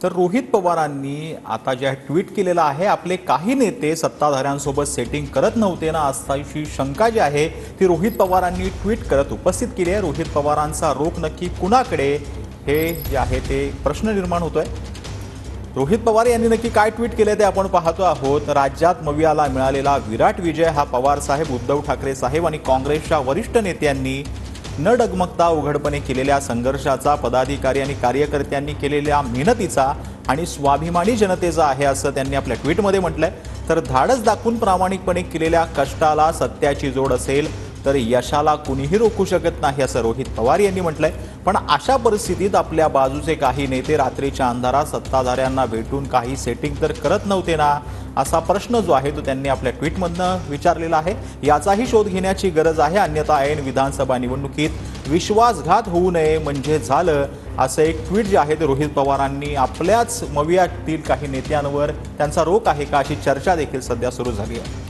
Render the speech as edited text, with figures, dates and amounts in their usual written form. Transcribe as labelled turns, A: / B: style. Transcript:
A: तर रोहित पवारांनी आता जे ट्विट केलेलं आहे, आपले काही नेते सत्ताधाऱ्यांसोबत सेटिंग करत नव्हते ना, अशी शंका जी आहे ती रोहित पवारांनी ट्विट करत उपस्थित केली आहे। रोहित पवारांचा रोख नक्की कुणाकडे, हे जे आहे ते प्रश्न निर्माण होतोय। रोहित पवार यांनी नक्की काय ट्विट केले ते आपण पाहतो आहोत। राज्यात मवियाला मिळालेला विराट विजय हा पवार साहेब, उद्धव ठाकरे साहेब आणि काँग्रेसच्या वरिष्ठ नेत्यांनी न डगमगता उघडपणे केलेल्या संघर्षाचा, पदाधिकारी आणि कार्यकर्त्यांनी केलेल्या मेहनतीचा आणि स्वाभिमानी जनतेचा आहे, असं त्यांनी आपल्या ट्विटमध्ये म्हटलंय। तर धाडस दाखवून प्रामाणिकपणे केलेल्या कष्टाला सत्याची जोड असेल तर यशाला कुणीही रोखू शकत नाही, असं रोहित पवार यांनी म्हटलंय। पण अशा परिस्थितीत आपल्या बाजूचे काही नेते रात्रीच्या अंधारात सत्ताधाऱ्यांना भेटून काही सेटिंग तर करत नव्हते ना, असा प्रश्न जो आहे तो त्यांनी आपल्या ट्विटमधनं विचारलेला आहे। याचाही शोध घेण्याची गरज आहे, अन्यथा ऐन विधानसभा निवडणुकीत विश्वासघात होऊ नये म्हणजे झालं, असं एक ट्विट जे आहे ते रोहित पवारांनी आपल्याच मवियातील काही नेत्यांवर त्यांचा रोख आहे का अशी चर्चा देखील सध्या सुरू झाली आहे।